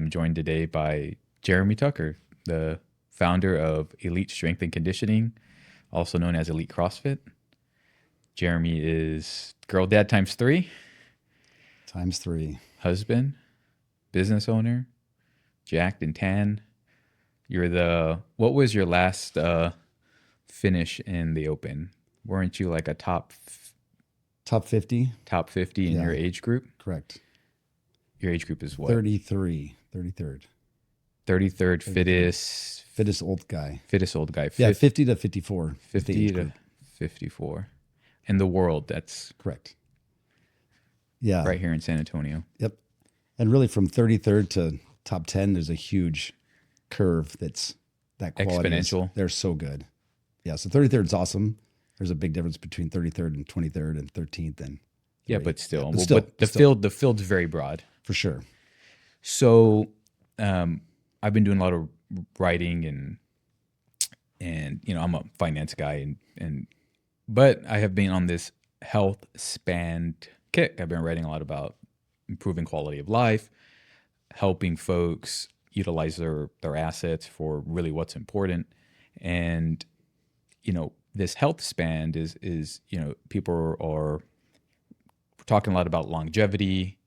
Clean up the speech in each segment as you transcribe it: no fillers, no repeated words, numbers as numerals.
I'm joined today by Jeremy Tucker, the founder of Elite Strength and Conditioning, also known as Elite CrossFit. Jeremy is girl dad times three, Times three. husband, business owner, jacked and tan. What was your last finish in the Open? Weren't you like a top 50? Top 50 in Yeah. your age group? Correct. Your age group is what? 33, 33rd. 33rd fittest. Fittest old guy. Fittest old guy. Yeah, 50 to 54. 50 to 54. In the world, that's correct. Yeah. Right here in San Antonio. Yep. And really from 33rd to top 10, there's a huge curve that quality exponential. They're so good. Yeah, so 33rd is awesome. There's a big difference between 33rd and 23rd and 13th and yeah, but still. Yeah, but the field's very broad. For sure. So I've been doing a lot of writing and I'm a finance guy but I have been on this health span kick. I've been writing a lot about improving quality of life, helping folks utilize their assets for really what's important. And, this health span is people are talking a lot about longevity,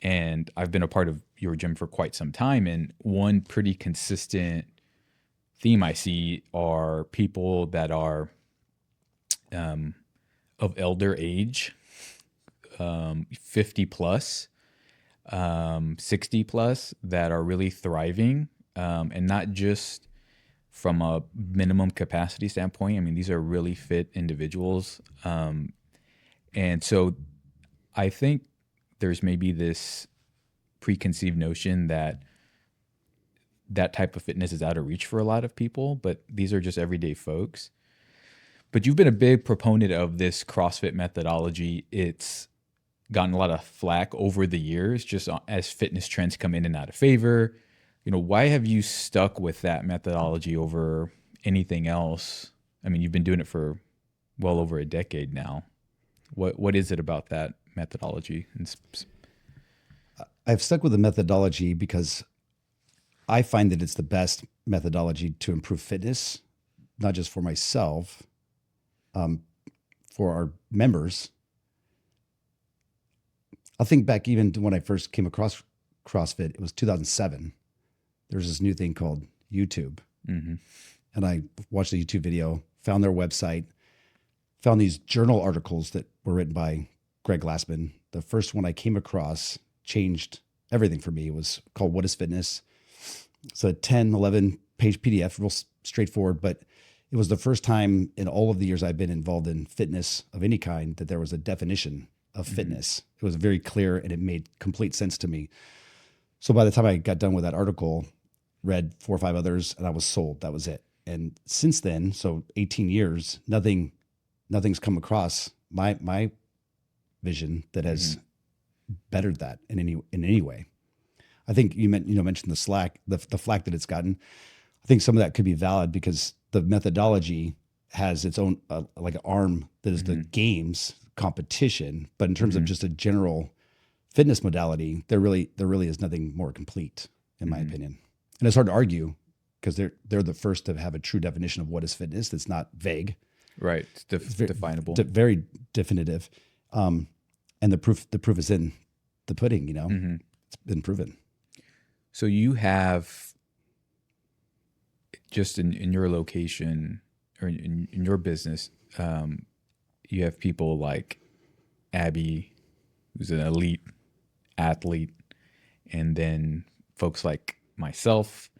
and I've been a part of your gym for quite some time. And one pretty consistent theme I see are people that are of elder age, 50 plus, 60 plus, that are really thriving, and not just from a minimum capacity standpoint. I mean, these are really fit individuals. And so I think there's maybe this preconceived notion that type of fitness is out of reach for a lot of people, but these are just everyday folks. But you've been a big proponent of this CrossFit methodology. It's gotten a lot of flack over the years, just as fitness trends come in and out of favor. Why have you stuck with that methodology over anything else? I mean, you've been doing it for well over a decade now. What is it about that methodology? I've stuck with the methodology because I find that it's the best methodology to improve fitness, not just for myself, for our members. I'll think back even to when I first came across CrossFit. It was 2007. There's this new thing called YouTube. Mm-hmm. And I watched a YouTube video, found their website, found these journal articles that were written by Greg Glassman. The first one I came across changed everything for me. It was called What is Fitness? It's a 10, 11 page PDF, real straightforward, but it was the first time in all of the years I've been involved in fitness of any kind that there was a definition of fitness. It was very clear and it made complete sense to me. So by the time I got done with that article, read 4 or 5 others, and I was sold. That was it. And since then, so 18 years, nothing's come across my vision that has bettered that in any way. I think you mentioned the flack that it's gotten. I think some of that could be valid because the methodology has its own like an arm that is the games competition, but in terms of just a general fitness modality, there really is nothing more complete, in my opinion. And it's hard to argue because they're the first to have a true definition of what is fitness that's not vague. Right, it's definable, very definitive, and the proof is in the pudding. It's been proven. So you have just in your location or in your business, you have people like Abby, who's an elite athlete, and then folks like myself.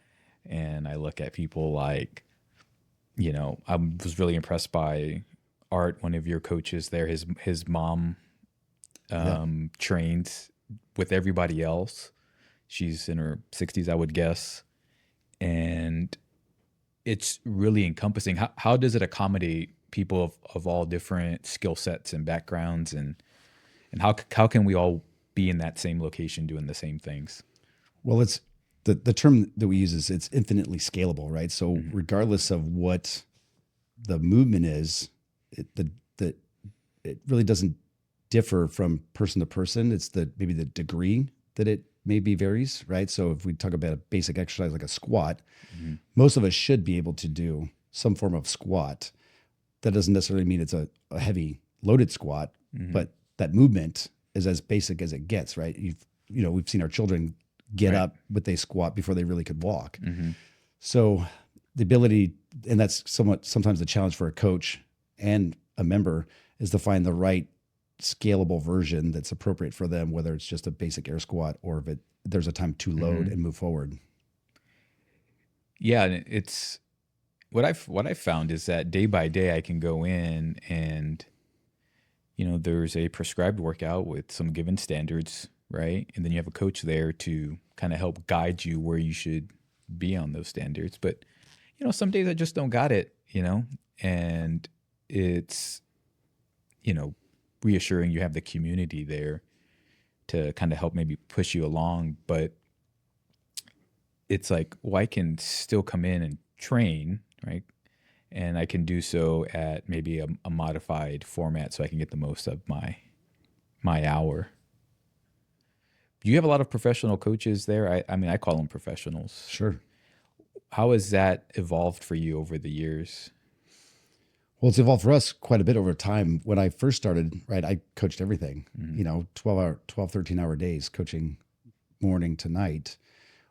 And I look at people like, I was really impressed by Art, one of your coaches there. His mom trains with everybody else. She's in her 60s, I would guess. And it's really encompassing. How does it accommodate people of all different skill sets and backgrounds, and how can we all be in that same location doing the same things? Well, it's the term that we use is it's infinitely scalable, right? So regardless of what the movement is, it really doesn't differ from person to person. It's maybe the degree that it maybe varies, right? So if we talk about a basic exercise like a squat, most of us should be able to do some form of squat. That doesn't necessarily mean it's a heavy loaded squat, but that movement is as basic as it gets, right? We've seen our children get Right. up, but they squat before they really could walk. So the ability, and that's sometimes the challenge for a coach and a member, is to find the right scalable version that's appropriate for them, whether it's just a basic air squat or if there's a time to load and move forward. Yeah, and it's what I've found is that day by day I can go in and there's a prescribed workout with some given standards, right? And then you have a coach there to kind of help guide you where you should be on those standards. But some days I just don't got it, and it's reassuring you have the community there to kind of help maybe push you along. But it's like, well, I can still come in and train, right? And I can do so at maybe a modified format so I can get the most of my hour. Do you have a lot of professional coaches there? I mean, I call them professionals. Sure. How has that evolved for you over the years? Well, it's evolved for us quite a bit over time. When I first started, right, I coached everything, 12, 13-hour days, coaching morning to night,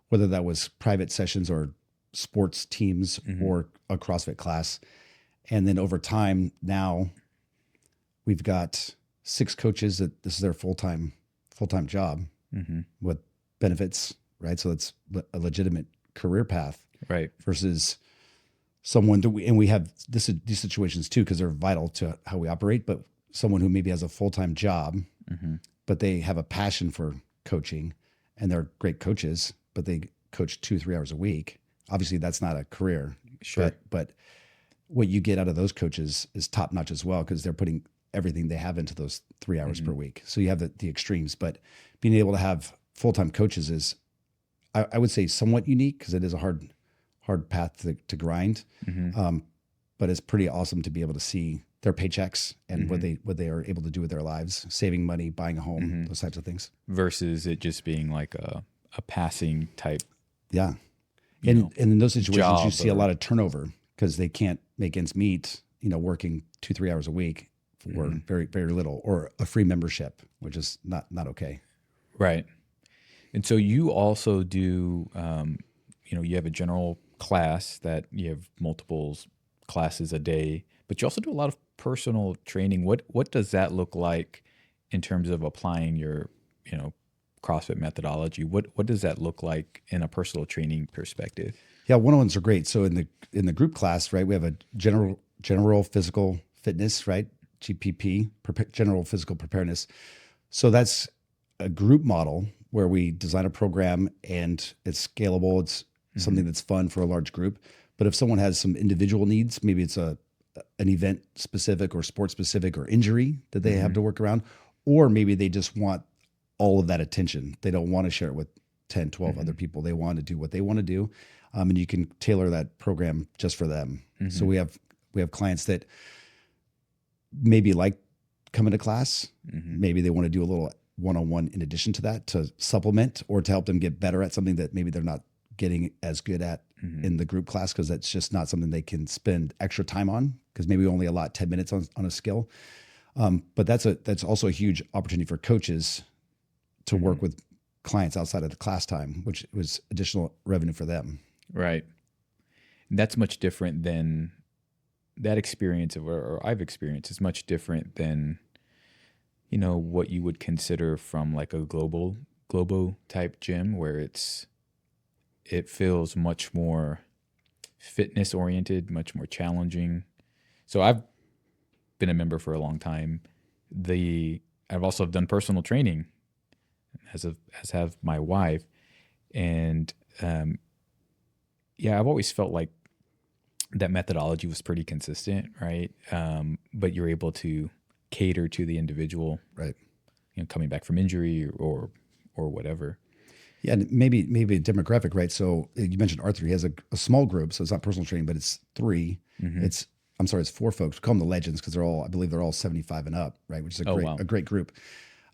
whether that was private sessions or sports teams or a CrossFit class. And then over time, now we've got 6 coaches that this is their full-time job with benefits, right? So it's a legitimate career path, right? Versus someone and we have these situations too, because they're vital to how we operate, but someone who maybe has a full-time job, but they have a passion for coaching and they're great coaches, but they coach 2-3 hours a week. Obviously that's not a career, Sure. But what you get out of those coaches is top notch as well, because they're putting everything they have into those 3 hours per week. So you have the extremes, but being able to have full-time coaches is, I would say, somewhat unique, because it is a hard path to grind. But it's pretty awesome to be able to see their paychecks and what they are able to do with their lives, saving money, buying a home, those types of things. Versus it just being like a passing type. Yeah. And in those situations, you see a or- lot of turnover because they can't make ends meet, working 2-3 hours a week for very, very little, or a free membership, which is not okay. Right. And so you also do, you have a general class that you have multiple classes a day, but you also do a lot of personal training. What does that look like in terms of applying your, CrossFit methodology? What does that look like in a personal training perspective? Yeah, one-on-ones are great. So in the group class, right, we have a general physical fitness, right, GPP, general physical preparedness. So that's a group model where we design a program and it's scalable. It's something that's fun for a large group. But if someone has some individual needs, maybe it's an event specific or sport specific or injury that they have to work around, or maybe they just want all of that attention. They don't want to share it with 10, 12 other people. They want to do what they want to do. And you can tailor that program just for them. So we have clients that maybe like coming to class. Maybe they want to do a little one-on-one in addition to that to supplement or to help them get better at something that maybe they're not getting as good at in the group class, because that's just not something they can spend extra time on, because maybe we only allot 10 minutes on a skill. But that's also a huge opportunity for coaches to work with clients outside of the class time, which was additional revenue for them. Right. And that's much different than that experience or I've experienced is much different than, what you would consider from like a global type gym, where it feels much more fitness oriented, much more challenging. So I've been a member for a long time. I've also done personal training as have my wife. And, I've always felt like that methodology was pretty consistent, right? But you're able to cater to the individual, Right. Coming back from injury or whatever. Yeah, and maybe a demographic, right? So you mentioned Arthur. He has a small group, so it's not personal training, but it's 3. It's 4 folks. We call them the legends because I believe they're all 75 and up, right? Which is a great group.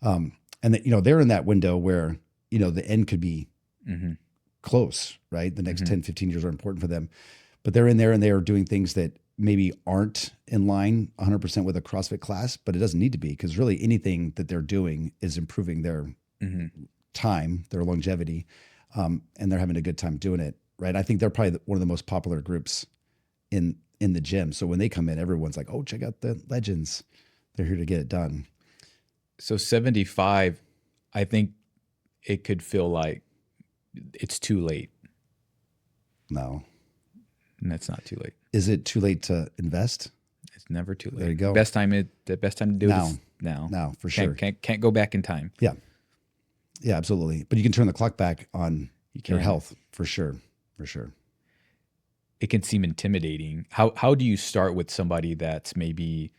And that, they're in that window where the end could be close, right? The next 10, 15 years are important for them, but they're in there and they are doing things that maybe aren't in line 100% with a CrossFit class, but it doesn't need to be, because really anything that they're doing is improving their time, their longevity, and they're having a good time doing it, right? I think they're probably one of the most popular groups in the gym. So when they come in, everyone's like, oh, check out the legends. They're here to get it done. So 75, I think it could feel like it's too late. No. And that's not too late. Is it too late to invest? It's never too late. There you go. The best time to do now. it is now. Now, for sure. Can't go back in time. Yeah. Yeah, absolutely. But you can turn the clock back on your health, for sure. For sure. It can seem intimidating. How do you start with somebody that's maybe,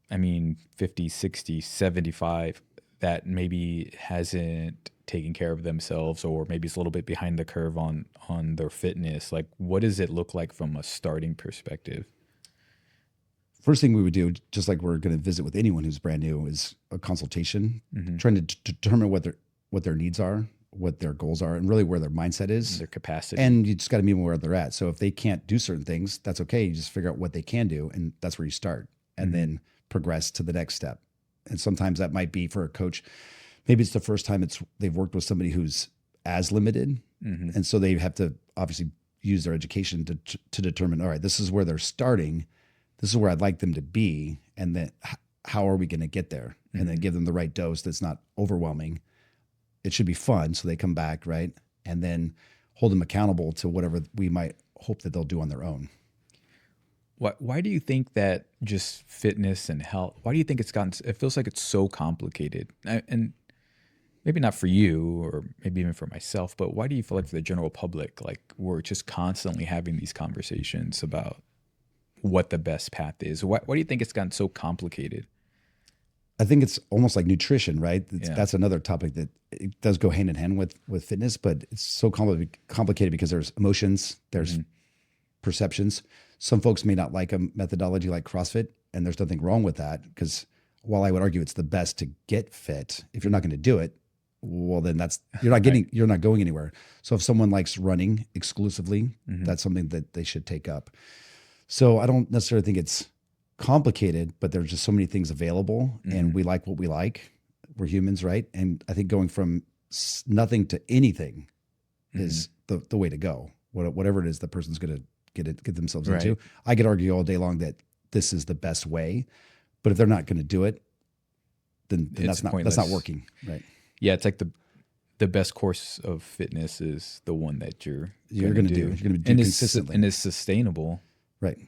50, 60, 75, that maybe hasn't taken care of themselves, or maybe is a little bit behind the curve on their fitness? Like, what does it look like from a starting perspective? First thing we would do, just like we're going to visit with anyone who's brand new, is a consultation, trying to determine what their needs are, what their goals are, and really where their mindset is, their capacity. And you just got to meet them where they're at. So if they can't do certain things, that's okay. You just figure out what they can do, and that's where you start, and then progress to the next step. And sometimes that might be for a coach. Maybe it's the first time they've worked with somebody who's as limited, and so they have to obviously use their education to determine, all right, this is where they're starting. This is where I'd like them to be, and then how are we going to get there? And then give them the right dose that's not overwhelming. It should be fun, so they come back, right? And then hold them accountable to whatever we might hope that they'll do on their own. Why do you think that just fitness and health, why do you think it feels like it's so complicated? And maybe not for you, or maybe even for myself, but why do you feel like for the general public, like we're just constantly having these conversations about what the best path is? Why do you think it's gotten so complicated? I think it's almost like nutrition, right? That's another topic that it does go hand in hand with fitness, but it's so complicated because there's emotions, there's perceptions. Some folks may not like a methodology like CrossFit, and there's nothing wrong with that, because while I would argue it's the best to get fit, if you're not going to do it, well, then you're not going anywhere. So if someone likes running exclusively, that's something that they should take up. So I don't necessarily think it's complicated, but there's just so many things available, and we like what we like. We're humans, right? And I think going from nothing to anything is the way to go. Whatever it is the person's going to get themselves into. I could argue all day long that this is the best way, but if they're not going to do it, then that's not working, right? Yeah, it's like the best course of fitness is the one that you're going to do. You're going to do consistently, and is sustainable. Right.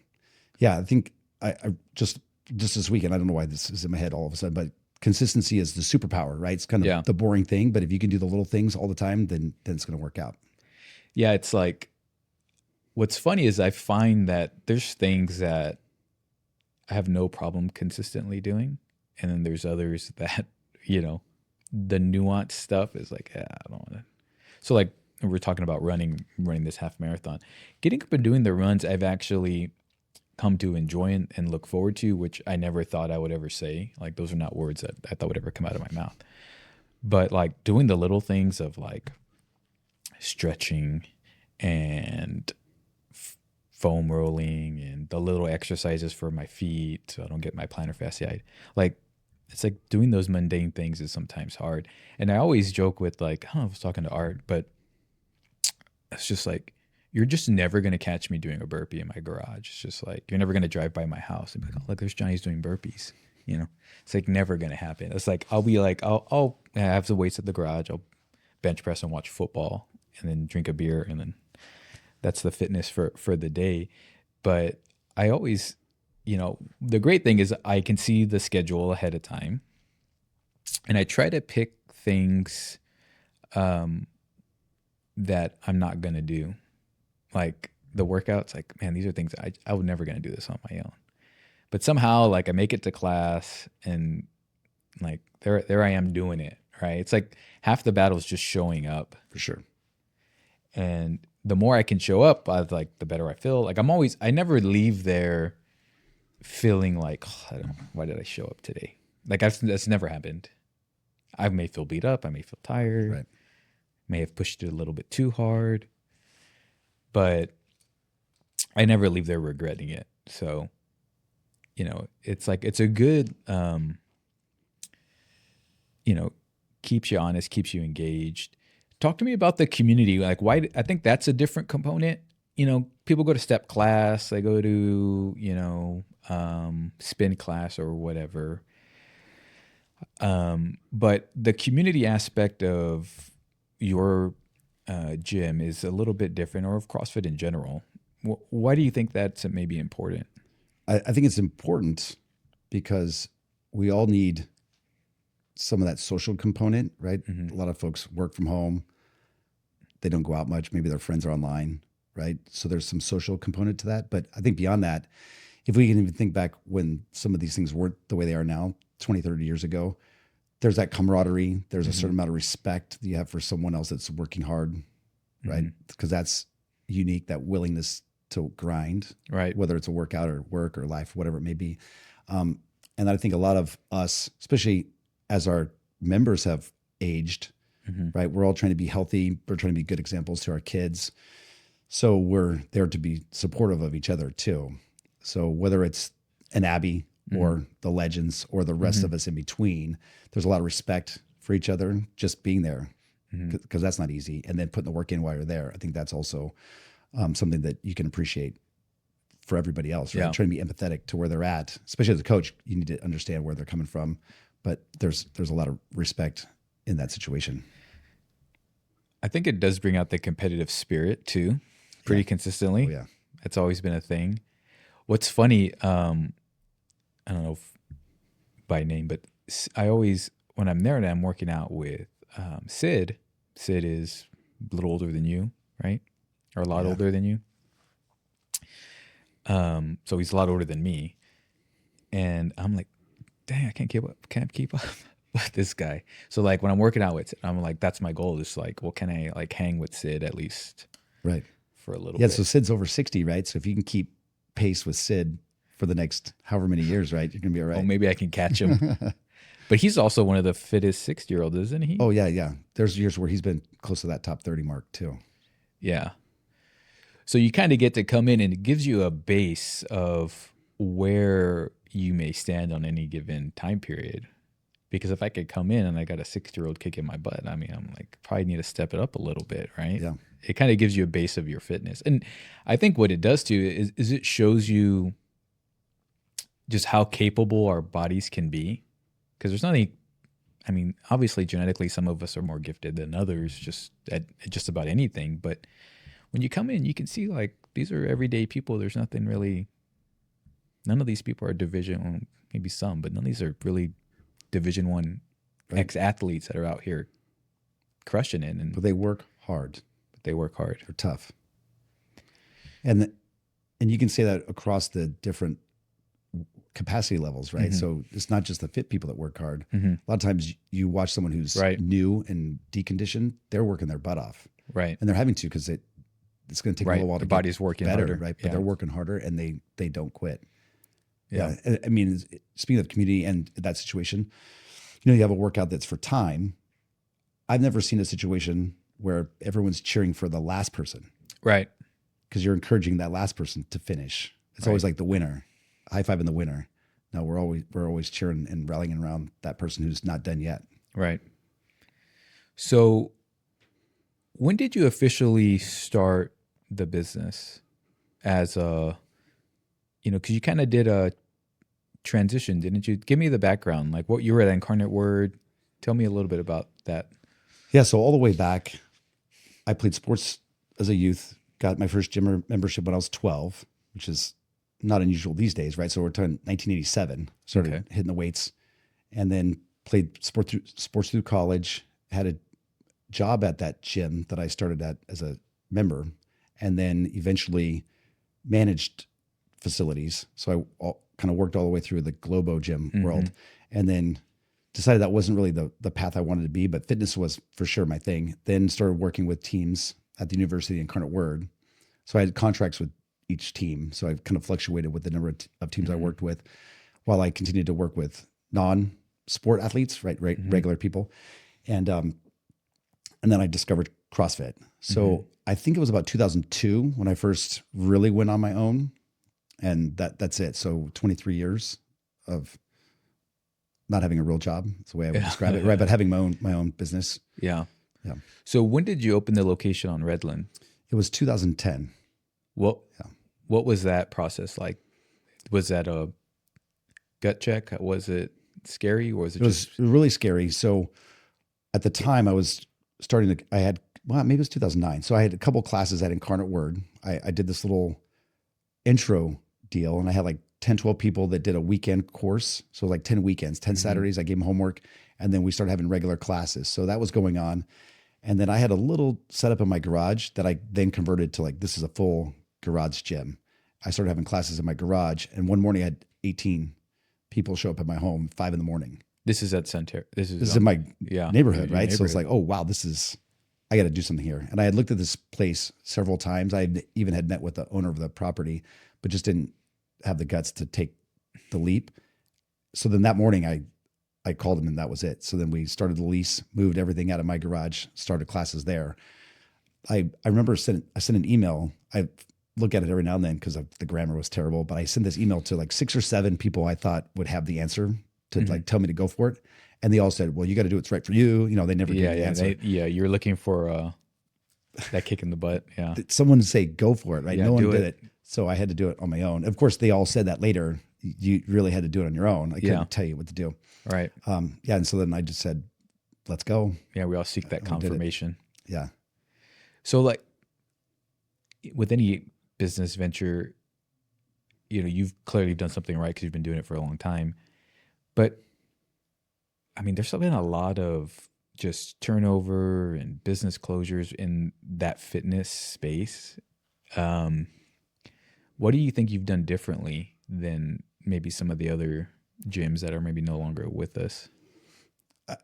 Yeah, I think I just this weekend, I don't know why this is in my head all of a sudden, but consistency is the superpower, right? It's kind of the boring thing, but if you can do the little things all the time, then it's going to work out. Yeah, it's like, what's funny is I find that there's things that I have no problem consistently doing, and then there's others that, the nuanced stuff is like, I don't want to. So like, we're talking about running this half marathon. Getting up and doing the runs, I've actually come to enjoy and look forward to, which I never thought I would ever say. Like, those are not words that I thought would ever come out of my mouth. But like doing the little things of like stretching and foam rolling and the little exercises for my feet so I don't get my plantar fasciitis. Like, it's like doing those mundane things is sometimes hard. And I always joke with like, I was talking to Art, but it's just like, you're just never going to catch me doing a burpee in my garage. It's just like, you're never going to drive by my house and be like, oh, look, there's Johnny's doing burpees. It's like never going to happen. It's like, I'll be like, I'll have the weights at the garage. I'll bench press and watch football and then drink a beer. And then that's the fitness for the day. But I always, the great thing is I can see the schedule ahead of time, and I try to pick things that I'm not going to do. Like the workouts, like, man, these are things I was never going to do this on my own. But somehow, like, I make it to class and like there I am doing it, right? It's like half the battle is just showing up. For sure. And the more I can show up, the better I feel. Like I never leave there feeling like, why did I show up today? Like that's never happened. I may feel beat up. I may feel tired. Right. may have pushed it a little bit too hard, but I never leave there regretting it. So, it's like, it's a good, keeps you honest, keeps you engaged. Talk to me about the community. Like, why? I think that's a different component. People go to step class, they go to, spin class or whatever. But the community aspect of your gym is a little bit different, or of CrossFit in general. Why do you think that's maybe important? I think it's important because we all need some of that social component, right? Mm-hmm. A lot of folks work from home. They don't go out much. Maybe their friends are online, right? So there's some social component to that. But I think beyond that, if we can even think back when some of these things weren't the way they are now, 20, 30 years ago, there's that camaraderie. There's a certain amount of respect that you have for someone else that's working hard, right? Because that's unique, that willingness to grind, right? Whether it's a workout or work or life, whatever it may be. And I think a lot of us, especially as our members have aged, right? We're all trying to be healthy. We're trying to be good examples to our kids. So we're there to be supportive of each other too. So whether it's an Abby or the legends or the rest of us in between, there's a lot of respect for each other, just being there, because that's not easy. And then putting the work in while you're there. I think that's also something that you can appreciate for everybody else, right? Yeah. Trying to be empathetic to where they're at, especially as a coach, you need to understand where they're coming from. But there's a lot of respect in that situation. I think it does bring out the competitive spirit too, pretty consistently. Oh, yeah. It's always been a thing. What's funny, I don't know if by name, but I always, when I'm there and I'm working out with Sid is a little older than you, right? Or a lot older than you. So he's a lot older than me. And I'm like, dang, I can't keep up with this guy. So like when I'm working out with Sid, I'm like, that's my goal. Is like, well, can I like hang with Sid at least right for a little bit? bit? So Sid's over 60, right? So if you can keep pace with Sid for the next however many years, right, you're gonna be all right. Well, maybe I can catch him. But he's also one of the fittest 60-year-olds, isn't he? Oh yeah. There's years where he's been close to that top 30 mark too. Yeah. So you kind of get to come in and it gives you a base of where you may stand on any given time period. Because if I could come in and I got a 60-year-old kicking my butt, I mean, I'm like, probably need to step it up a little bit, right? Yeah. It kind of gives you a base of your fitness. And I think what it does too is it shows you just how capable our bodies can be. Because there's nothing, I mean, obviously genetically some of us are more gifted than others just at just about anything. But when you come in, you can see like these are everyday people. There's nothing really, none of these people are division, well, maybe some, but none of these are really Division I ex-athletes that are out here crushing it. But they work hard. They're tough. And you can say that across the different capacity levels, right? So it's not just the fit people that work hard. A lot of times you watch someone who's new and deconditioned, they're working their butt off. Right. And they're having to because it's going to take a little while to the body's working better, harder. right? But they're working harder and they don't quit. Yeah. I mean, speaking of community and that situation, you have a workout that's for time. I've never seen a situation where everyone's cheering for the last person. Right. Because you're encouraging that last person to finish. It's always like the winner, high five in the winner. No, we're always cheering and rallying around that person who's not done yet. Right. So when did you officially start the business as a, because you kind of did a transition, didn't you? Give me the background, like what you were at Incarnate Word. Tell me a little bit about that. Yeah. So all the way back, I played sports as a youth, got my first gym membership when I was 12, which is not unusual these days, right? So we're talking 1987, started hitting the weights and then played sports through college, had a job at that gym that I started at as a member, and then eventually managed facilities. So I kind of worked all the way through the Globo gym world, and then decided that wasn't really the path I wanted to be, but fitness was for sure my thing. Then started working with teams at the University Incarnate Word. So I had contracts with each team. So I kind of fluctuated with the number of teams I worked with while I continued to work with non-sport athletes, right? Regular people. And And then I discovered CrossFit. So I think it was about 2002 when I first really went on my own, and that's it. So 23 years of not having a real job. That's the way I would describe it, right? But having my own business. Yeah. Yeah. So when did you open the location on Redland? It was 2010. What Yeah. What was that process like? Was that a gut check? Was it scary, or was it was just really scary. So at the time I was maybe it was 2009. So I had a couple classes at Incarnate Word. I did this little intro deal, and I had like 10, 12 people that did a weekend course. So like 10 weekends, 10 Saturdays, I gave them homework, and then we started having regular classes. So that was going on. And then I had a little setup in my garage that I then converted to like, this is a full garage gym. I started having classes in my garage, and one morning I had 18 people show up at my home, 5 a.m. this is at Center? This is in my neighborhood, your right? So it's neighborhood. like, oh wow, I got to do something here. And I had looked at this place several times. I even had met with the owner of the property, but just didn't have the guts to take the leap. So then that morning I called him, and that was it. So then we started the lease, moved everything out of my garage, started classes there. I remember I sent an email. I look at it every now and then because the grammar was terrible, but I sent this email to like 6 or 7 people I thought would have the answer to like tell me to go for it. And they all said, well, you got to do what's right for you. You know, they never gave the answer. You're looking for that kick in the butt. Yeah. Someone say, go for it, right? Yeah, no one did it. So I had to do it on my own. Of course, they all said that later. You really had to do it on your own. I couldn't tell you what to do. Right. And so then I just said, let's go. Yeah, we all seek that confirmation. Yeah. So like with any business venture, you know, you've clearly done something right because you've been doing it for a long time. But I mean, there's been a lot of just turnover and business closures in that fitness space. What do you think you've done differently than maybe some of the other gyms that are maybe no longer with us?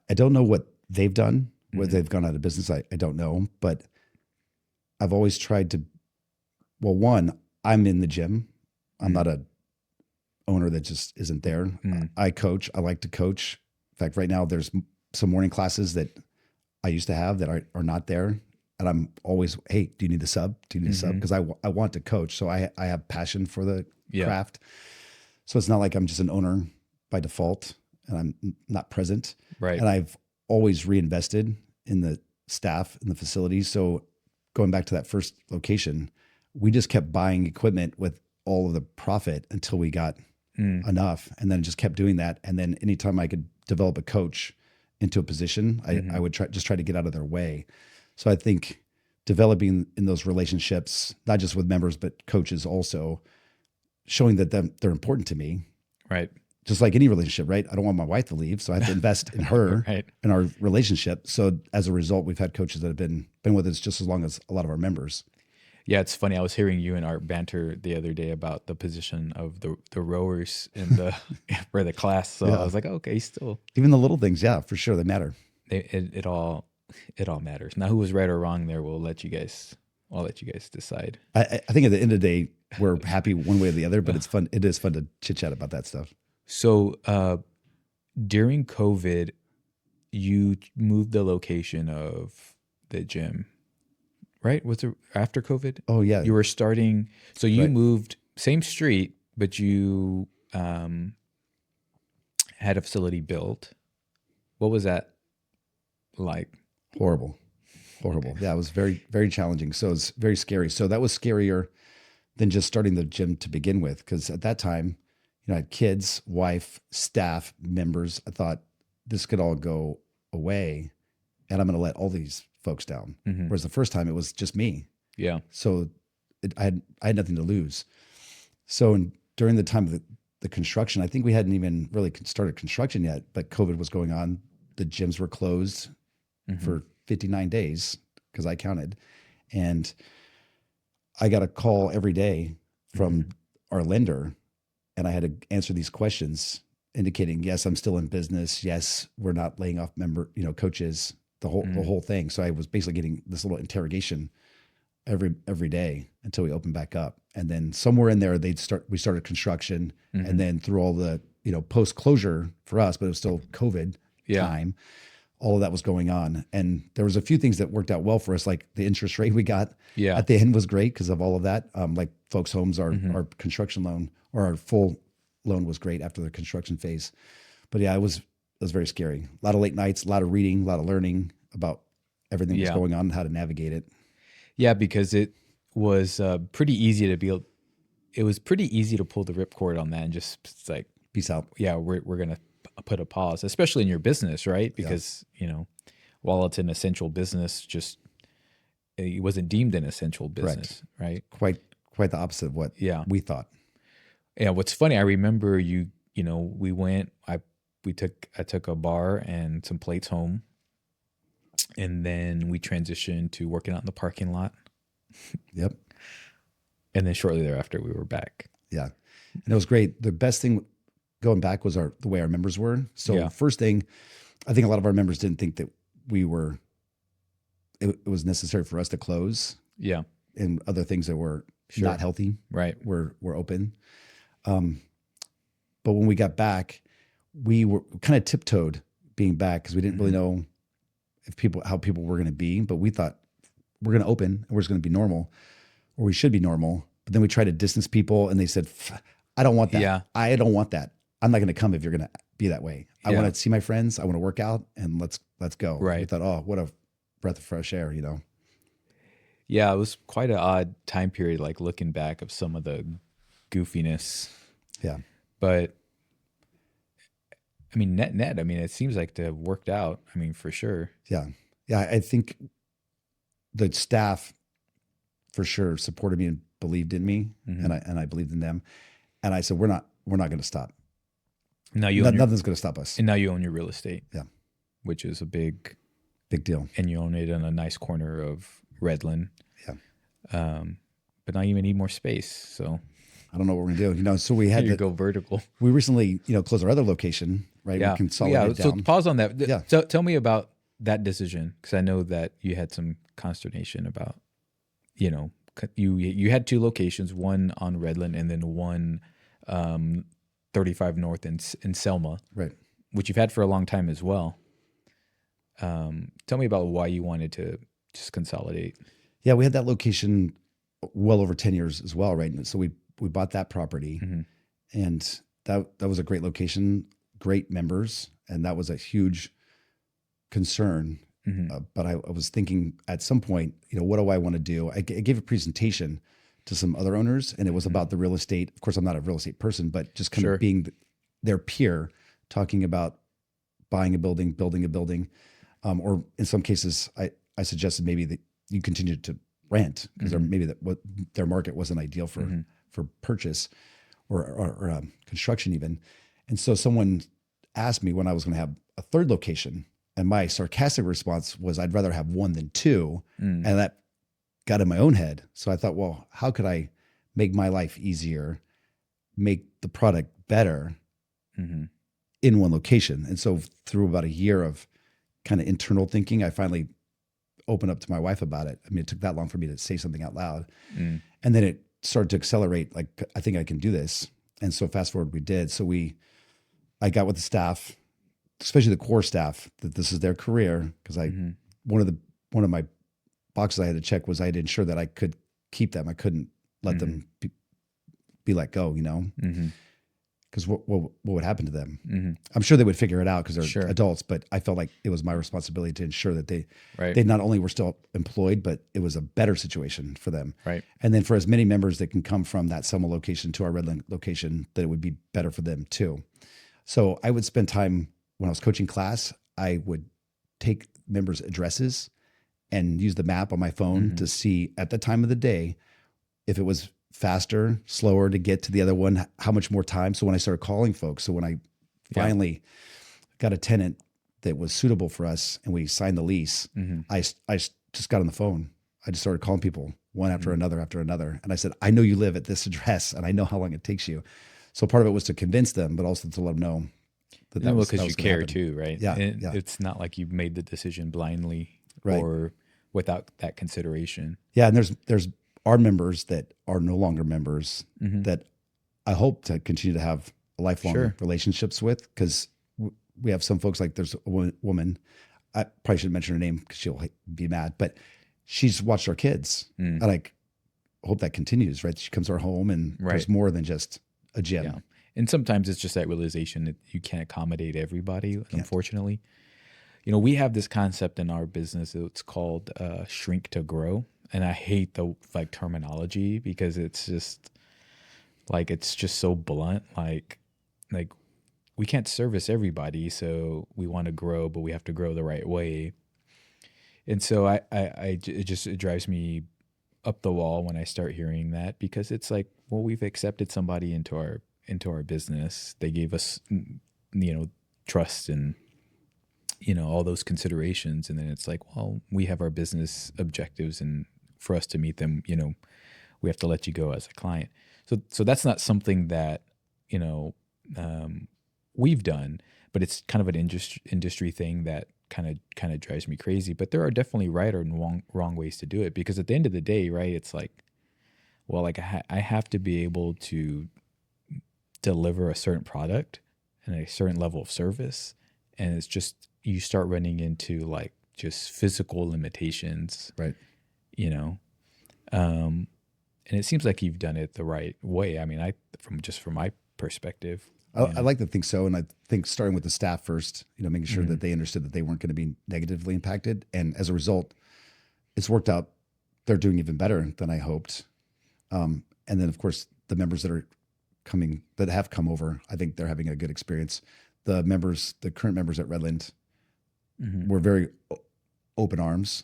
I don't know what they've done, whether they've gone out of business. I don't know, but I've always tried to, well, one, I'm in the gym. I'm not a owner that just isn't there. I coach. I like to coach. In fact, right now there's some morning classes that I used to have that are not there. And I'm always, hey, do you need a sub? Do you need a sub? Because I want to coach. So I have passion for the craft. So it's not like I'm just an owner by default and I'm not present. Right. And I've always reinvested in the staff and the facilities. So going back to that first location, we just kept buying equipment with all of the profit until we got enough. And then just kept doing that. And then anytime I could develop a coach into a position, I would try to get out of their way. So I think developing in those relationships, not just with members, but coaches also, showing that they're important to me. Right. Just like any relationship, right? I don't want my wife to leave, so I have to invest in her in our relationship. So as a result, we've had coaches that have been with us just as long as a lot of our members. Yeah, it's funny. I was hearing you and Art banter the other day about the position of the rowers in the for the class. So I was like, okay, still even the little things, yeah, for sure, they matter. It all matters. Now, who was right or wrong there? I'll let you guys decide. I think at the end of the day, we're happy one way or the other, but it's fun. It is fun to chit chat about that stuff. So during COVID, you moved the location of the gym, right? Was it after COVID? Oh yeah. You were starting, so you moved same street, but you had a facility built. What was that like? Horrible. Yeah, it was very, very challenging. So it's very scary. So that was scarier than just starting the gym to begin with. Because at that time, I had kids, wife, staff, members. I thought this could all go away and I'm going to let all these folks down. Whereas the first time it was just me. Yeah. So I had nothing to lose. So during the time of the construction, I think we hadn't even really started construction yet, but COVID was going on. The gyms were closed for 59 days because I counted. And I got a call every day from our lender, and I had to answer these questions indicating, yes, I'm still in business. Yes, we're not laying off coaches, the whole thing. So I was basically getting this little interrogation every day until we opened back up. And then somewhere in there, we started construction, and then through all the, post closure for us, but it was still COVID time. all of that was going on. And there was a few things that worked out well for us, like the interest rate we got Yeah. at the end was great because of all of that. Like folks' homes, our construction loan or our full loan was great after the construction phase. But yeah, it was very scary. A lot of late nights, a lot of reading, a lot of learning about everything that's going on and how to navigate it. Yeah, because it was pretty easy it was pretty easy to pull the ripcord on that and just it's like, Peace out. yeah, we're going to put a pause, especially in your business, right? Because, while it's an essential business, just it wasn't deemed an essential business, right? Quite the opposite of what we thought. Yeah. What's funny, I remember we went, I took a bar and some plates home, and then we transitioned to working out in the parking lot. Yep. And then shortly thereafter, we were back. Yeah. And it was great. The best thing going back was the way our members were. So first thing, I think a lot of our members didn't think that it was necessary for us to close. Yeah. And other things that were not healthy. Right. Were open. But when we got back, we were kind of tiptoed being back because we didn't really know how people were going to be, but we thought we're going to open and we're just going to be normal, or we should be normal. But then we tried to distance people and they said, I don't want that. Yeah. I don't want that. I'm not going to come if you're going to be that way. I want to see my friends. I want to work out and let's go. Right. We thought, oh, what a breath of fresh air, Yeah. It was quite an odd time period, like looking back of some of the goofiness. Yeah. But I mean, net, it seems like to have worked out. I mean, for sure. Yeah. Yeah. I think the staff for sure supported me and believed in me, and I believed in them. And I said, we're not going to stop. Now nothing's going to stop us. And now you own your real estate. Yeah. Which is a big deal. And you own it in a nice corner of Redland. Yeah. But now you may need more space. So I don't know what we're going to do. So we had to go vertical. We recently, closed our other location, right? Yeah. We consolidated down. So pause on that. Yeah. So tell me about that decision. Cause I know that you had some consternation about, you had two locations, one on Redland and then one, 35 North in Selma, right? Which you've had for a long time as well. Tell me about why you wanted to just consolidate. Yeah, we had that location well over 10 years as well, right? And so we bought that property, and that was a great location, great members, and that was a huge concern. But I was thinking at some point, what do I want to do? I gave a presentation to some other owners, and it was about the real estate. Of course, I'm not a real estate person, but just kind of being their peer, talking about buying a building, building a building, or in some cases, I suggested maybe that you continue to rent because maybe their market wasn't ideal for purchase or construction even. And so someone asked me when I was going to have a third location, and my sarcastic response was, I'd rather have one than two, and that got in my own head. So I thought, well, how could I make my life easier, make the product better in one location? And so through about a year of kind of internal thinking, I finally opened up to my wife about it. I mean, it took that long for me to say something out loud. And then it started to accelerate. Like, I think I can do this. And so fast forward, we did. So I got with the staff, especially the core staff, that this is their career. Cause one of my boxes I had to check was I had to ensure that I could keep them. I couldn't let them be let go, because what would happen to them? I'm sure they would figure it out because they're adults, but I felt like it was my responsibility to ensure that they not only were still employed, but it was a better situation for them. Right. And then for as many members that can come from that Selma location to our Redland location, that it would be better for them too. So I would spend time when I was coaching class, I would take members' addresses and use the map on my phone to see at the time of the day if it was faster, slower to get to the other one, how much more time. So when I started calling folks, so when I finally got a tenant that was suitable for us and we signed the lease, I just got on the phone. I just started calling people one after another. And I said, I know you live at this address and I know how long it takes you. So part of it was to convince them, but also to let them know that was because you care happen. Too, right? Yeah, It's not like you made the decision blindly or without that consideration. Yeah, and there's our members that are no longer members that I hope to continue to have lifelong relationships with, because we have some folks, like there's a woman, I probably shouldn't mention her name because she'll be mad, but she's watched our kids. And I hope that continues, right? She comes to our home and there's more than just a gym. Yeah. And sometimes it's just that realization that you can't accommodate everybody, unfortunately. You know, we have this concept in our business. It's called shrink to grow. And I hate the like terminology because it's just so blunt. Like we can't service everybody. So we want to grow, but we have to grow the right way. And so it drives me up the wall when I start hearing that, because it's like, well, we've accepted somebody into our business. They gave us, trust and, all those considerations. And then it's like, well, we have our business objectives, and for us to meet them, we have to let you go as a client. So that's not something that, we've done, but it's kind of an industry thing that kind of drives me crazy. But there are definitely right or wrong ways to do it, because at the end of the day, right, it's like, well, like I have to be able to deliver a certain product and a certain level of service. And it's just, you start running into like just physical limitations, right? And it seems like you've done it the right way. I mean, from my perspective, I like to think so. And I think starting with the staff first, making sure that they understood that they weren't going to be negatively impacted. And as a result, it's worked out. They're doing even better than I hoped. And then of course the members that have come over, I think they're having a good experience. The current members at Redland were very open arms,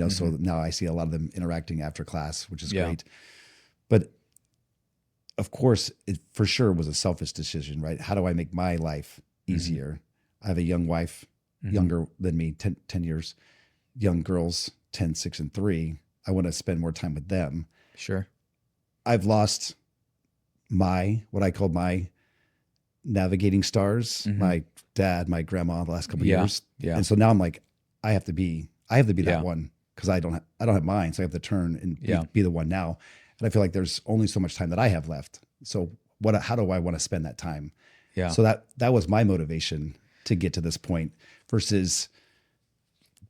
so now I see a lot of them interacting after class, which is great. But of course, it for sure was a selfish decision, right? How do I make my life easier? I have a young wife, younger than me, 10 years, young girls, 10, 6, and 3. I want to spend more time with them. Sure. I've lost what I called my navigating stars, my dad, my grandma, the last couple of years. Yeah. And so now I'm like, I have to be that one, because I don't have mine. So I have to turn and be the one now. And I feel like there's only so much time that I have left. So how do I want to spend that time? Yeah. So that was my motivation to get to this point, versus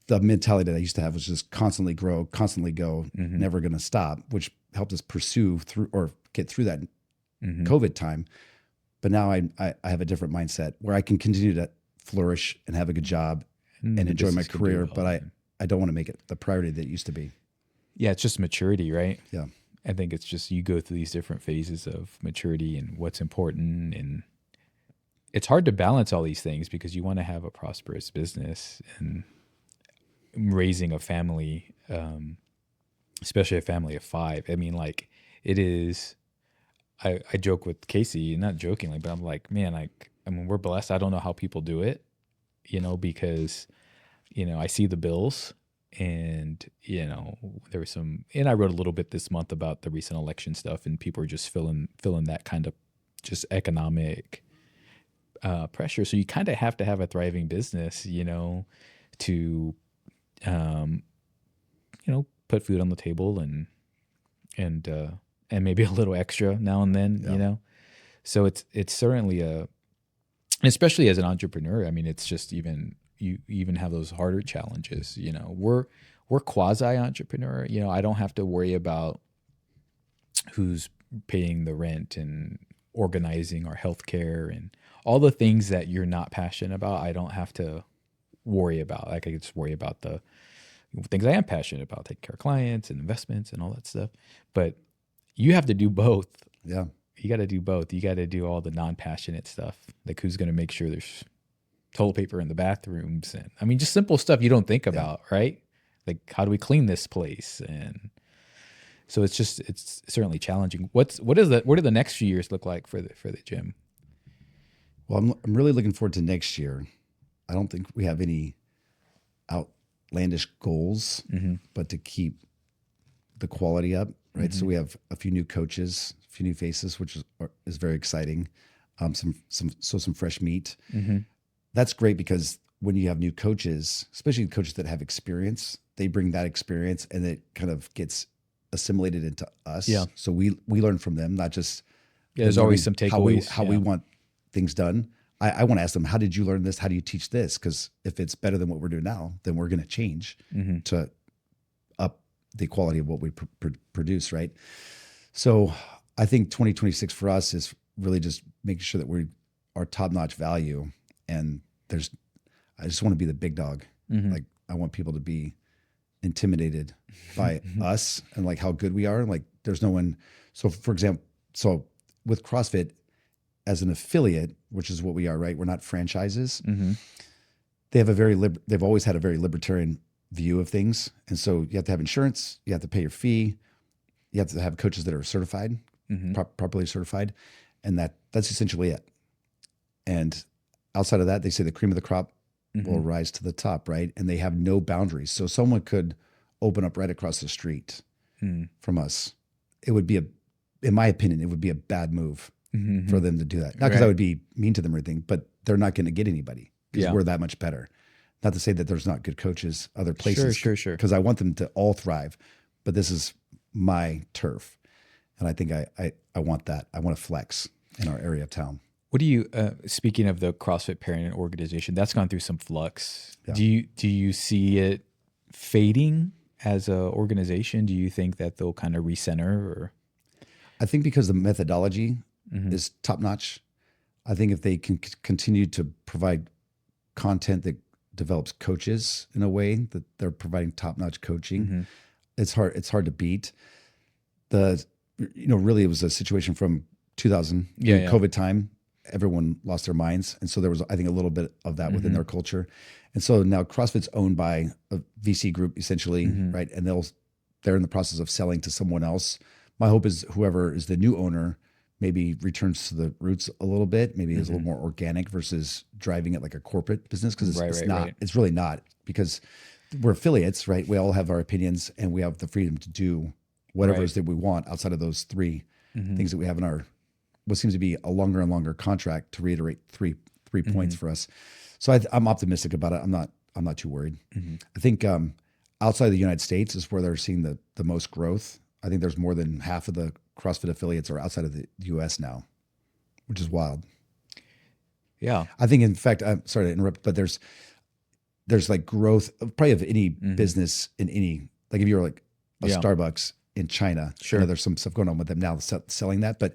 the mentality that I used to have was just constantly grow, constantly go, never going to stop, which helped us pursue through or get through that COVID time. But now I have a different mindset where I can continue to flourish and have a good job and enjoy my career, but I don't want to make it the priority that it used to be. Yeah, it's just maturity, right? Yeah. I think it's just, you go through these different phases of maturity and what's important. And it's hard to balance all these things because you want to have a prosperous business, and raising a family, especially a family of 5. I mean, like, it is, I joke with Casey, not jokingly, but I'm like, man, we're blessed. I don't know how people do it, because, I see the bills. And, there was and I wrote a little bit this month about the recent election stuff, and people are just feeling that kind of just economic pressure. So you kind of have to have a thriving business, to, put food on the table and maybe a little extra now and then, So it's certainly especially as an entrepreneur. I mean, it's just you even have those harder challenges. We're quasi entrepreneur. I don't have to worry about who's paying the rent and organizing our healthcare and all the things that you're not passionate about. I don't have to worry about. Like, I can just worry about the things I am passionate about, taking care of clients and investments and all that stuff. But you have to do both. Yeah. You got to do both. You got to do all the non-passionate stuff. Like, who's going to make sure there's toilet paper in the bathrooms, and I mean, just simple stuff you don't think about, right? Like, how do we clean this place? And so it's certainly challenging. What do the next few years look like for the gym? Well, I'm really looking forward to next year. I don't think we have any outlandish goals, but to keep the quality up, right? So we have a few new coaches, a few new faces, which is very exciting. Some fresh meat. That's great, because when you have new coaches, especially coaches that have experience, they bring that experience and it kind of gets assimilated into us. Yeah. So we learn from them, not just there's always some takeaways. How we want things done, I want to ask them, how did you learn this? How do you teach this? Because if it's better than what we're doing now, then we're going to change to up the quality of what we produce, right? So I think 2026 for us is really just making sure that we are top-notch value. And I just want to be the big dog. Like I want people to be intimidated by us and like how good we are. Like there's no one. So for example, so with CrossFit as an affiliate, which is what we are, right? We're not franchises. They have they've always had a very libertarian view of things. And so you have to have insurance, you have to pay your fee, you have to have coaches that are certified, properly certified. And that's essentially it. And outside of that, they say the cream of the crop will rise to the top, right? And they have no boundaries. So someone could open up right across the street from us. It would be in my opinion, it would be a bad move for them to do that. Not because I would be mean to them or anything, but they're not going to get anybody because we're that much better. Not to say that there's not good coaches other places. Sure. Because I want them to all thrive, but this is my turf. And I think I want that. I want to flex in our area of town. What do you, speaking of the CrossFit parent organization, that's gone through some flux. Yeah. Do you see it fading as an organization? Do you think that they'll kind of recenter? Or? I think because the methodology is top notch. I think if they can continue to provide content that develops coaches in a way that they're providing top notch coaching, it's hard to beat. Really it was a situation from 2000, COVID time. Everyone lost their minds. And so there was, I think, a little bit of that within their culture. And so now CrossFit's owned by a VC group essentially, right? And they're in the process of selling to someone else. My hope is whoever is the new owner maybe returns to the roots a little bit, maybe is a little more organic versus driving it like a corporate business. Because it's really not, because we're affiliates, right? We all have our opinions and we have the freedom to do whatever it is that we want outside of those three things that we have in our what seems to be a longer and longer contract, to reiterate three points for us. So I'm optimistic about it. I'm not too worried. I think outside of the United States is where they're seeing the most growth. I think there's more than half of the CrossFit affiliates are outside of the US now, which is wild. Yeah. I think, in fact, I'm sorry to interrupt, but there's like growth probably of any business in any, like if you're like a Starbucks in China, I know there's some stuff going on with them now selling that, but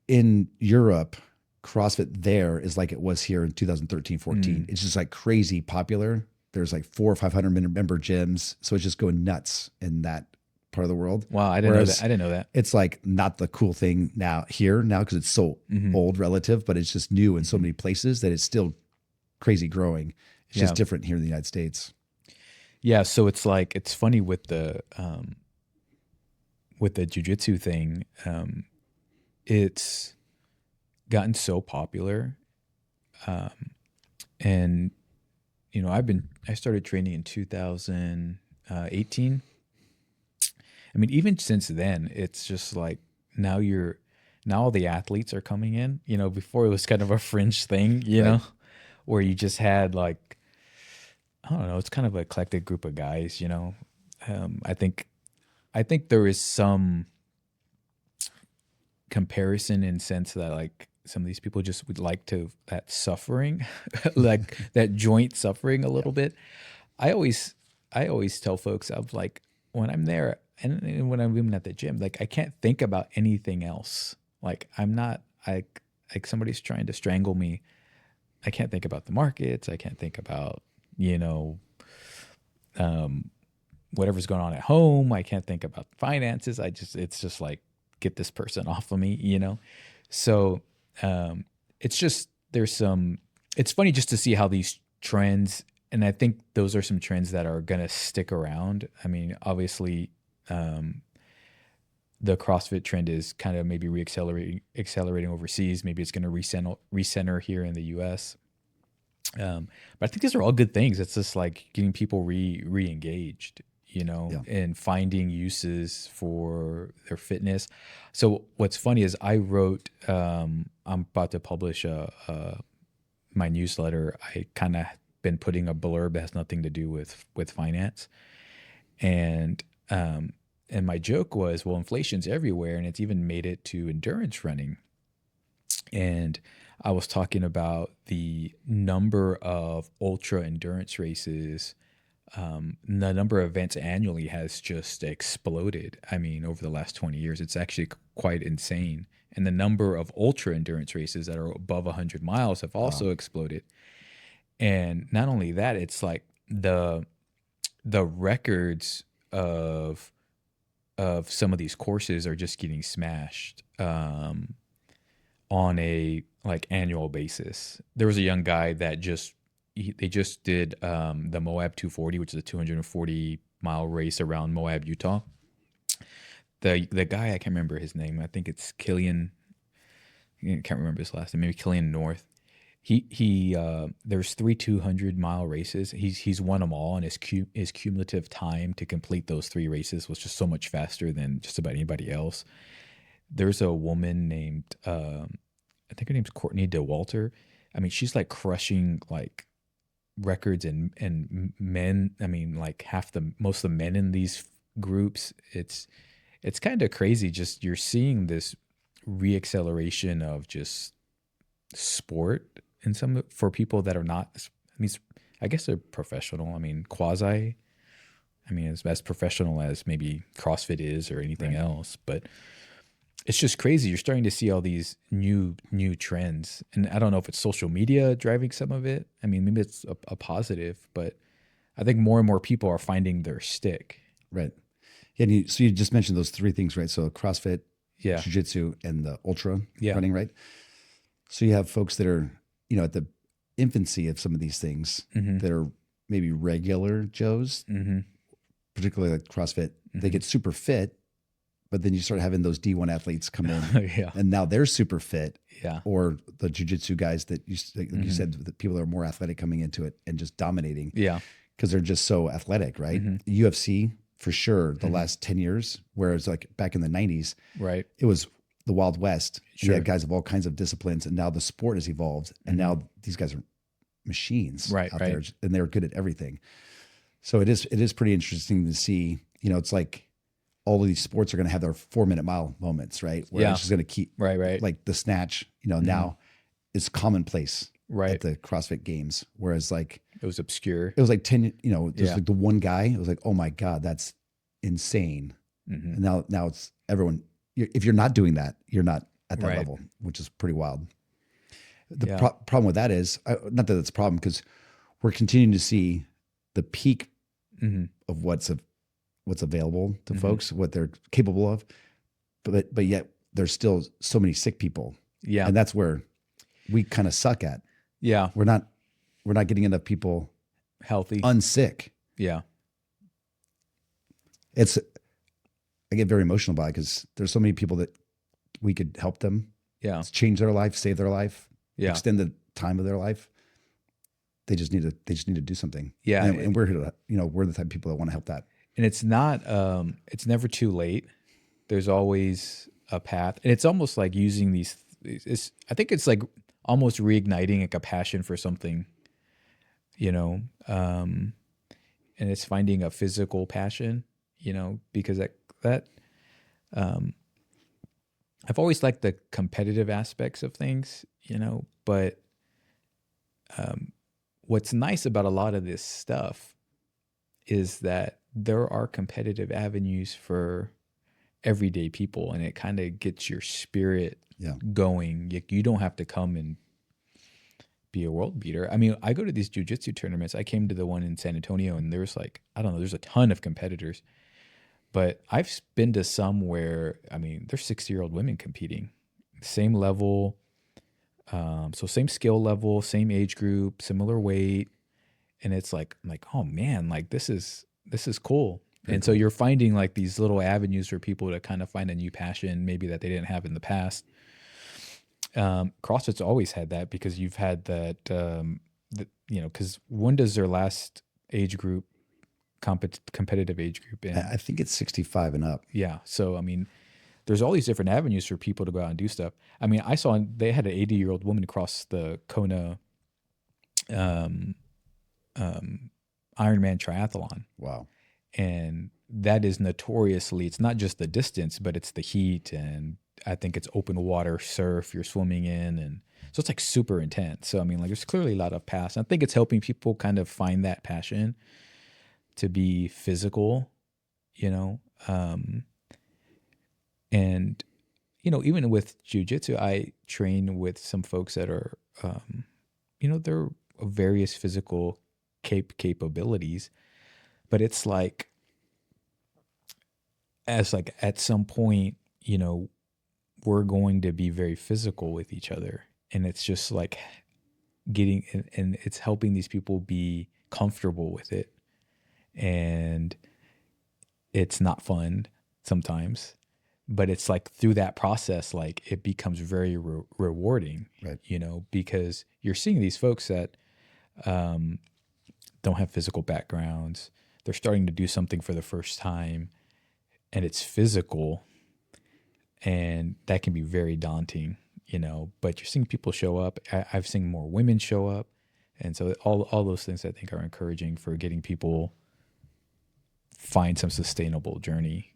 in Europe, CrossFit there is like it was here in 2013, 14. It's just like crazy popular. There's like 400 or 500 member gyms. So it's just going nuts in that part of the world. Wow. I didn't know that. It's like not the cool thing now because it's so old relative, but it's just new in so many places that it's still crazy growing. It's just different here in the United States. Yeah. So it's like, it's funny with the jiu-jitsu thing. It's gotten so popular. And I started training in 2018. I mean, even since then, it's just like now all the athletes are coming in. Before it was kind of a fringe thing, know, where you just had like, I don't know, it's kind of an eclectic group of guys, I think there is some comparison in sense that like some of these people just would like that suffering, like that joint suffering a little bit. I always tell folks, I'm like, when I'm there and when I'm even at the gym, like I can't think about anything else. Like I'm not like somebody's trying to strangle me. I can't think about the markets. I can't think about, whatever's going on at home. I can't think about finances. It's just like, get this person off of me, So it's just, it's funny just to see how these trends, and I think those are some trends that are going to stick around. I mean, obviously, the CrossFit trend is kind of maybe accelerating overseas. Maybe it's going to recenter here in the US. But I think these are all good things. It's just like getting people re-engaged, and finding uses for their fitness. So what's funny is I wrote, I'm about to publish my newsletter. I kind of been putting a blurb that has nothing to do with finance. And my joke was, well, inflation's everywhere and it's even made it to endurance running. And I was talking about the number of ultra endurance races. The number of events annually has just exploded. I mean, over the last 20 years, it's actually quite insane. And the number of ultra endurance races that are above 100 miles have also exploded. And not only that, it's like the records of some of these courses are just getting smashed on a like annual basis. There was a young guy that they just did the Moab 240, which is a 240-mile race around Moab, Utah. The guy, I can't remember his name. I think it's Killian. I can't remember his last name. Maybe Killian North. There's 3 200-mile races. He's won them all, and his cumulative time to complete those 3 races was just so much faster than just about anybody else. There's a woman named I think her name's Courtney DeWalter. I mean, she's like crushing like records and men. I mean, like most of the men in these groups. It's kind of crazy. Just you're seeing this reacceleration of just sport in some for people that are not. I mean, I guess they're professional. I mean, quasi. I mean, as professional as maybe CrossFit is or anything else, but it's just crazy. You're starting to see all these new trends, and I don't know if it's social media driving some of it. I mean, maybe it's a positive, but I think more and more people are finding their stick. Right. Yeah. And so you just mentioned those 3 things, right? So CrossFit, Yeah. jiu-jitsu, and the ultra running, right? So you have folks that are, at the infancy of some of these things that are maybe regular Joes, particularly like CrossFit. They get super fit, but then you start having those D1 athletes come in and now they're super fit. Yeah. Or the jiu-jitsu guys that you said, the people that are more athletic coming into it and just dominating. Yeah. Because they're just so athletic, right? UFC, for sure, the last 10 years, whereas like back in the 90s, right, it was the Wild West. Sure. You had guys of all kinds of disciplines, and now the sport has evolved, and now these guys are machines out there, and they're good at everything. So it is pretty interesting to see. It's like all of these sports are going to have their 4-minute mile moments, right? Where it's just going to keep right. Like the snatch, now is commonplace at the CrossFit Games, whereas like it was obscure. It was like 10. There's like the one guy. It was like, oh my god, that's insane. And now it's everyone. If you're not doing that, you're not at that level, which is pretty wild. The problem with that is, not that it's a problem, because we're continuing to see the peak of what's available to folks, what they're capable of, but yet there's still so many sick people. Yeah, and that's where we kind of suck at. Yeah, we're not getting enough people healthy, unsick. Yeah, I get very emotional about it because there's so many people that we could help them. Yeah. Change their life, save their life, extend the time of their life. They just need to do something. Yeah. And we're here to, we're the type of people that want to help that. And it's not, it's never too late. There's always a path. And it's almost like using I think it's like almost reigniting like a passion for something, and it's finding a physical passion, because I've always liked the competitive aspects of things, but what's nice about a lot of this stuff is that there are competitive avenues for everyday people, and it kind of gets your spirit going. You don't have to come and be a world beater. I mean, I go to these jiu-jitsu tournaments. I came to the one in San Antonio, and there's like, I don't know, there's a ton of competitors. But I've been to some where, I mean, there's 60-year-old women competing, same level, so same skill level, same age group, similar weight, and it's like, I'm like, oh man, like this is cool. Very cool. So you're finding like these little avenues for people to kind of find a new passion, maybe that they didn't have in the past. CrossFit's always had that, because you've had that, because when does their last age group? Competitive age group in? I think it's 65 and up. Yeah. So, I mean, there's all these different avenues for people to go out and do stuff. I mean, I saw they had an 80-year-old woman cross the Kona Ironman triathlon. Wow. And that is notoriously, it's not just the distance, but it's the heat. And I think it's open water surf you're swimming in, and so it's like super intense. So I mean, like there's clearly a lot of passion. I think it's helping people kind of find that passion to be physical, you know. And even with jujitsu, I train with some folks that are, they're of various physical capabilities, but it's like, at some point, we're going to be very physical with each other, and it's just like getting, and it's helping these people be comfortable with it, and it's not fun sometimes. But it's like through that process, like it becomes very rewarding, right? Because you're seeing these folks that don't have physical backgrounds. They're starting to do something for the first time, and it's physical, and that can be very daunting, But you're seeing people show up. I've seen more women show up, and so all those things I think are encouraging for getting people find some sustainable journey,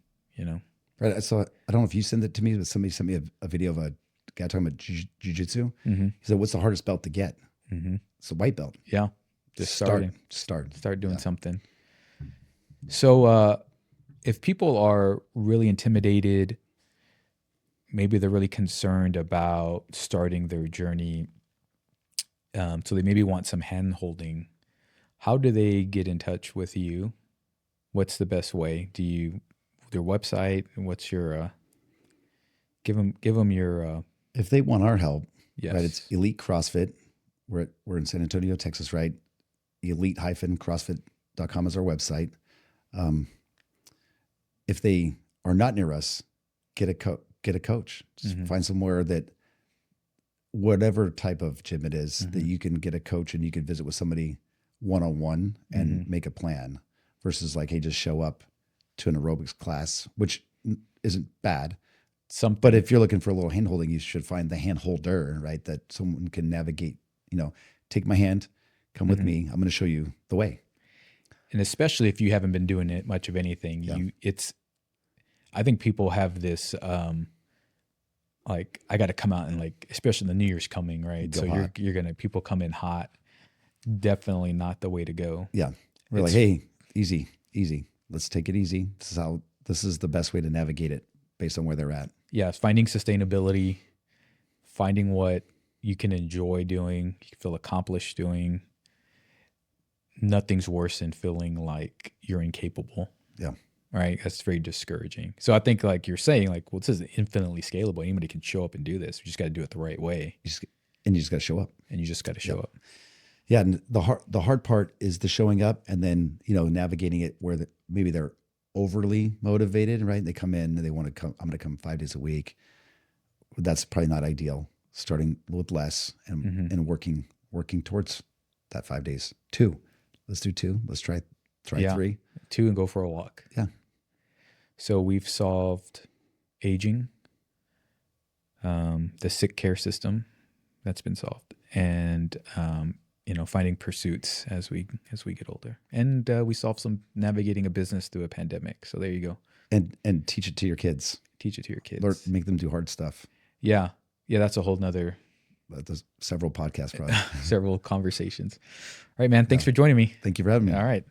Right. So I don't know if you sent it to me, but somebody sent me a video of a guy talking about jujitsu. Mm-hmm. He said, "What's the hardest belt to get?" Mm-hmm. It's a white belt. Yeah, just starting. Start doing something. So if people are really intimidated, maybe they're really concerned about starting their journey, so they maybe want some hand holding. How do they get in touch with you? What's the best way? Do you their website? What's your give them your if they want our help? Yes. Right, it's Elite CrossFit. We're in San Antonio, Texas, right? Elite-CrossFit.com is our website. If they are not near us, get a coach. Just find somewhere that, whatever type of gym it is, that you can get a coach and you can visit with somebody one-on-one and make a plan, versus like, hey, just show up to an aerobics class, which isn't bad. But if you're looking for a little hand holding, you should find the hand holder, right? That someone can navigate, take my hand, come with me. I'm going to show you the way. And especially if you haven't been doing it much of anything, I think people have this, like, I got to come out and, like, especially the New Year's coming, right? So hot. People come in hot. Definitely not the way to go. Yeah. We're like, hey, easy. Let's take it easy. This is the best way to navigate it based on where they're at. Yeah. Finding sustainability, finding what you can enjoy doing, you feel accomplished doing. Nothing's worse than feeling like you're incapable. Yeah. Right. That's very discouraging. So I think, like you're saying, like, well, this is infinitely scalable. Anybody can show up and do this. You just got to do it the right way. You just got to show up. Up. Yeah. And the hard part is the showing up, and then, navigating it where maybe they're overly motivated, right? They come in and they want to come, I'm going to come 5 days a week. That's probably not ideal. Starting with less and working towards that 5 days. 2. Let's do 2. Let's try 3. 2 and go for a walk. Yeah. So we've solved aging, the sick care system, that's been solved, and finding pursuits as we get older, and we solved some navigating a business through a pandemic. So there you go. And teach it to your kids. Make them do hard stuff. Yeah. That's a whole nother. There's several podcasts, probably. Several conversations. All right, man. Thanks for joining me. Thank you for having me. All right.